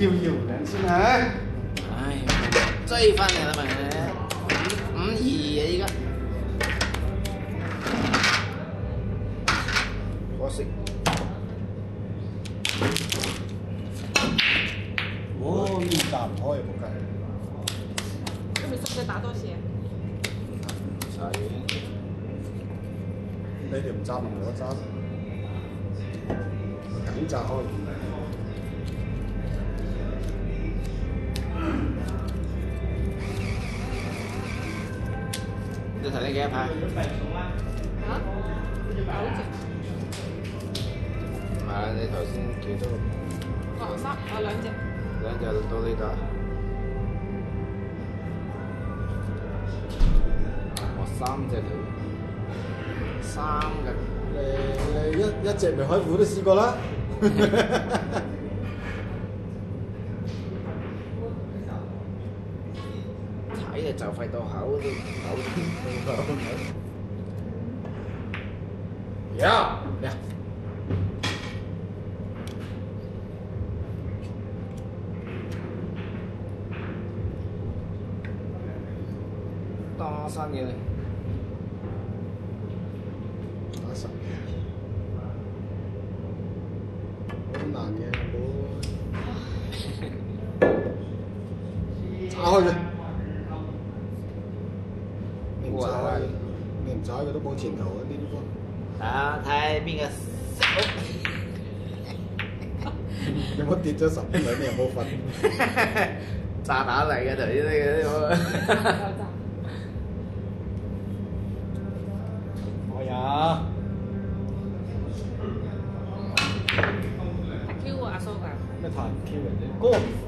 要兩先嚇。唉，追翻嚟啦咪，5-2啊依家，可惜。哦，呢打唔開啊！仆街。咁你使唔使打多次啊？唔使，你哋唔揸咪我揸，梗揸開。你頭先幾多牌？嚇？9隻。唔係，你頭先幾多？2隻。兩隻到你打。我3隻條，3嘅。你一隻未開戶都試過啦。睇就快到口都呀，多新嘅。打實好難嘅，炸開佢。你唔炸佢都冇前途啊！呢啲波。啊，睇邊個識有冇跌咗10兩？你有冇瞓？炸彈嚟嘅頭先呢我呀，太 Q 啊，阿蘇㗎。咩彈 Q 人啫？歌煩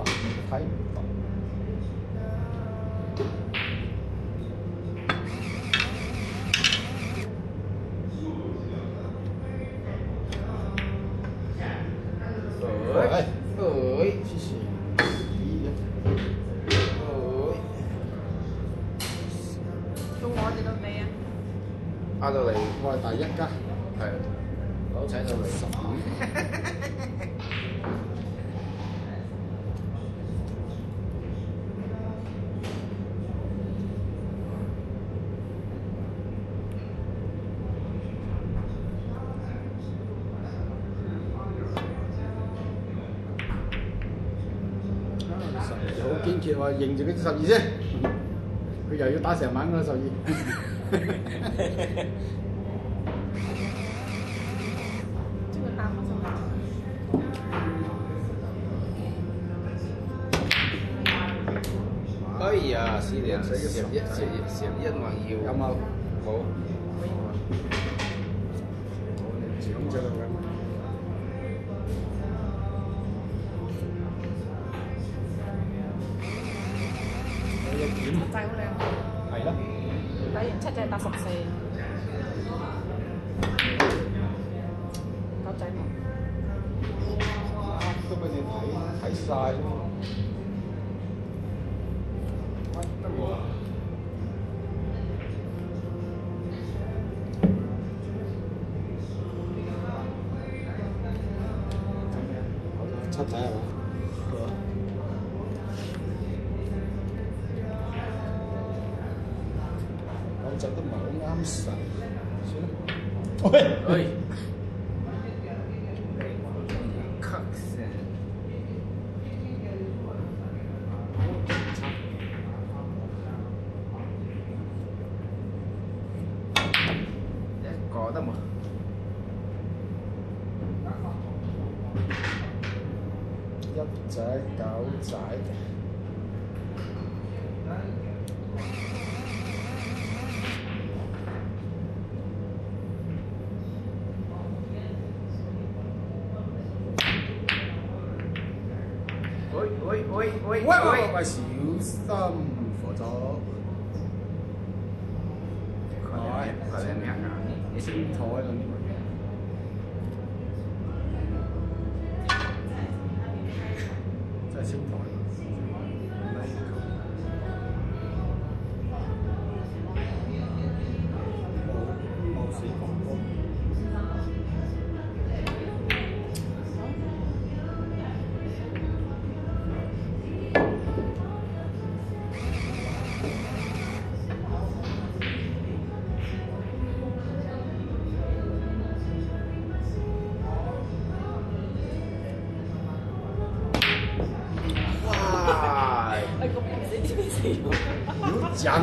睇唔到。黐線到我哋到你啊！壓到嚟，我係第1家，係好踩到嚟12好堅決話認住佢12先，佢又要打成晚㗎啦12。這個大嗎？這個哎呀，死兩死一萬要有冇？冇。獎咗啦咁。有一點。仔好靚。係咯。打完7隻打14。狗仔冇。都俾你睇晒。7仔係嘛？狗仔都唔係好啱神，算啦。喂！一個都冇。1仔9仔。喂，小心火燭。快點咩啊？清楚喺度呢個。真係清楚。冇死廣告。有獎，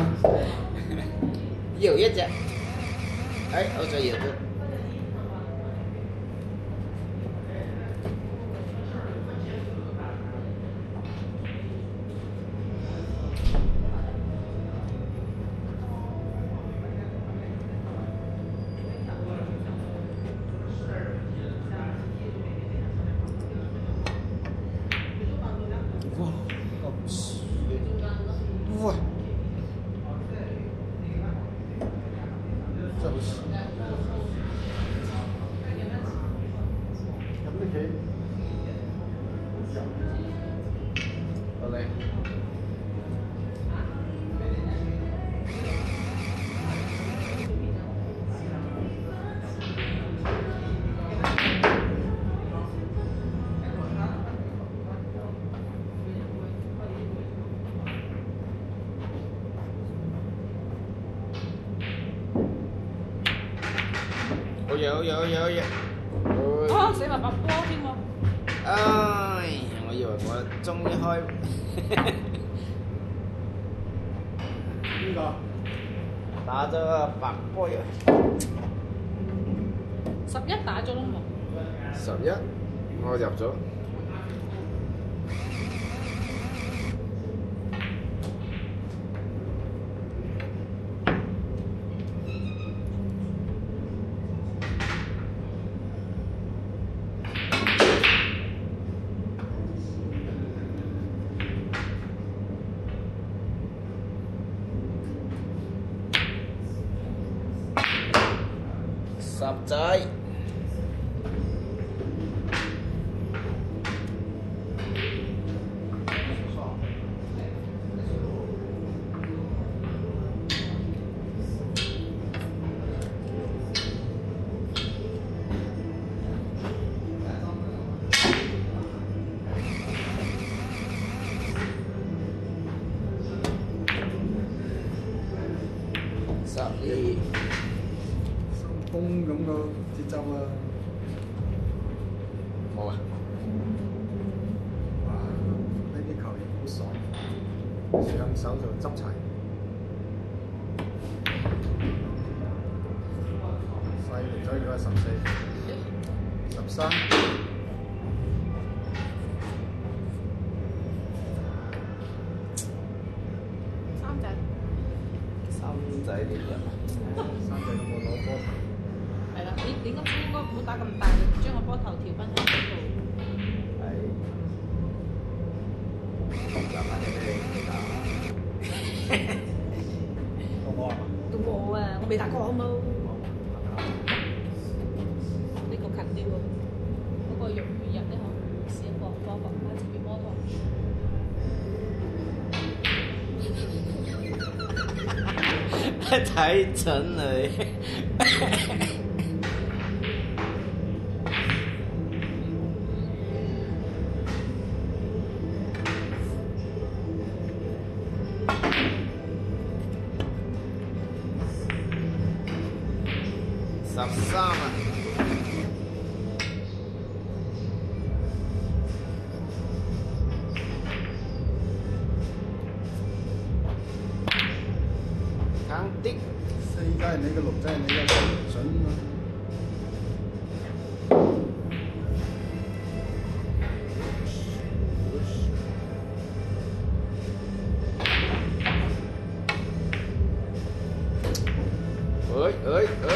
有一隻，好似有隻。哇！真好笑。咁你企？好嘞。好嘢，好嘢，好嘢，好嘢！哦，死埋白波添喎！唉，我以為我終於開邊個？打咗個白波遊11打咗咯冇？ 11，我入咗。10仔。12。風咁個節奏啊！冇啊！哇！呢啲球員好爽，上手就執齊。細力咗而家14、13。3仔點入啊3仔都冇攞波頭。係啦，你今次應該唔好打咁大，將個波頭調翻喺嗰度。係。夾翻隻俾你打。到我啊！到我啊，我未打過好冇？呢個近啲喎，嗰個容易入呢個試一個波球，拉前邊波頭。睇準你。13啊！肯定。4仔係你嘅，6仔係你嘅，準啊！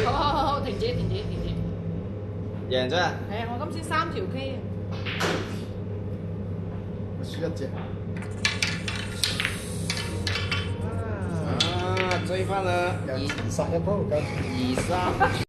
好，停止。贏咗啊！係啊，我今次3條 K 啊！我輸1隻。追翻啦！又20一鋪，夠。23。